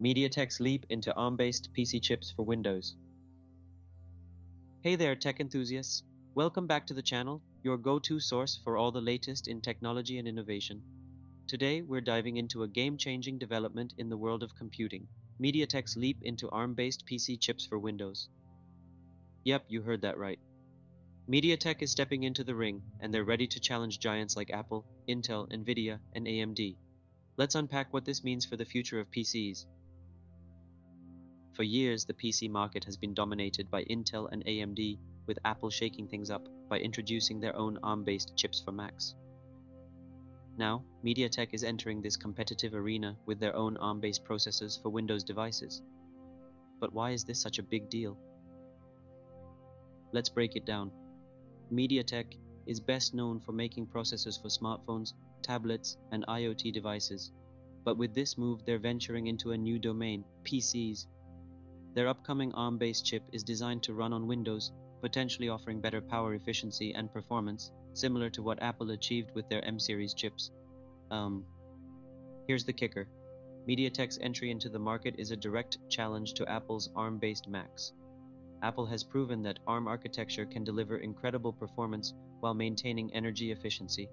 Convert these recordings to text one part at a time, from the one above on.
MediaTek's leap into ARM-based PC chips for Windows. Hey there, tech enthusiasts. Welcome back to the channel, your go-to source for all the latest in technology and innovation. Today, we're diving into a game-changing development in the world of computing, MediaTek's leap into ARM-based PC chips for Windows. Yep, you heard that right. MediaTek is stepping into the ring, and they're ready to challenge giants like Apple, Intel, Nvidia, and AMD. Let's unpack what this means for the future of PCs. For years, the PC market has been dominated by Intel and AMD, with Apple shaking things up by introducing their own ARM-based chips for Macs. Now, MediaTek is entering this competitive arena with their own ARM-based processors for Windows devices. But why is this such a big deal? Let's break it down. MediaTek is best known for making processors for smartphones, tablets, and IoT devices. But with this move, they're venturing into a new domain, PCs. Their upcoming ARM-based chip is designed to run on Windows, potentially offering better power efficiency and performance, similar to what Apple achieved with their M-series chips. Here's the kicker. MediaTek's entry into the market is a direct challenge to Apple's ARM-based Macs. Apple has proven that ARM architecture can deliver incredible performance while maintaining energy efficiency.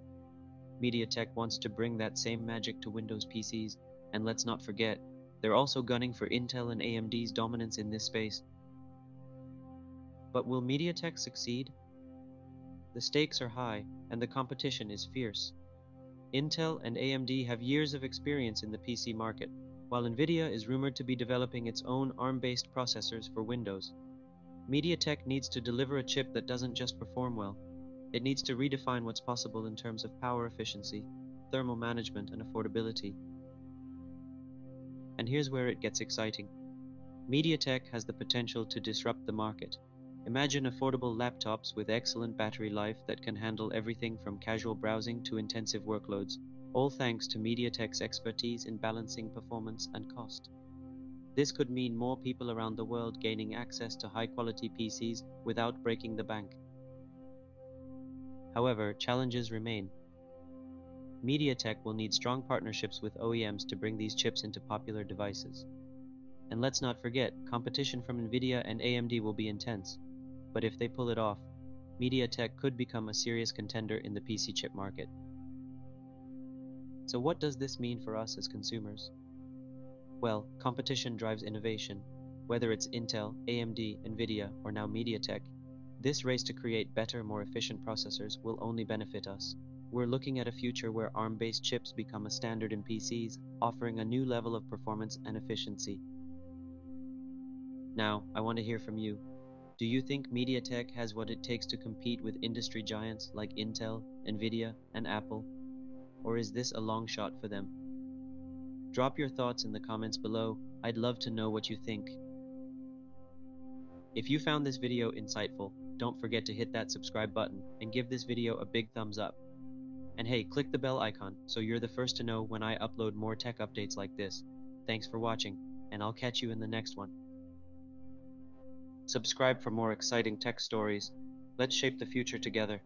MediaTek wants to bring that same magic to Windows PCs, and let's not forget, they're also gunning for Intel and AMD's dominance in this space. But will MediaTek succeed? The stakes are high, and the competition is fierce. Intel and AMD have years of experience in the PC market, while Nvidia is rumored to be developing its own ARM-based processors for Windows. MediaTek needs to deliver a chip that doesn't just perform well. It needs to redefine what's possible in terms of power efficiency, thermal management, and affordability. And here's where it gets exciting. MediaTek has the potential to disrupt the market. Imagine affordable laptops with excellent battery life that can handle everything from casual browsing to intensive workloads, all thanks to MediaTek's expertise in balancing performance and cost. This could mean more people around the world gaining access to high-quality PCs without breaking the bank. However, challenges remain. MediaTek will need strong partnerships with OEMs to bring these chips into popular devices. And let's not forget, competition from Nvidia and AMD will be intense. But if they pull it off, MediaTek could become a serious contender in the PC chip market. So what does this mean for us as consumers? Well, competition drives innovation. Whether it's Intel, AMD, Nvidia, or now MediaTek, this race to create better, more efficient processors will only benefit us. We're looking at a future where ARM-based chips become a standard in PCs, offering a new level of performance and efficiency. Now, I want to hear from you. Do you think MediaTek has what it takes to compete with industry giants like Intel, Nvidia, and Apple? Or is this a long shot for them? Drop your thoughts in the comments below. I'd love to know what you think. If you found this video insightful, don't forget to hit that subscribe button and give this video a big thumbs up. And hey, click the bell icon so you're the first to know when I upload more tech updates like this. Thanks for watching, and I'll catch you in the next one. Subscribe for more exciting tech stories. Let's shape the future together.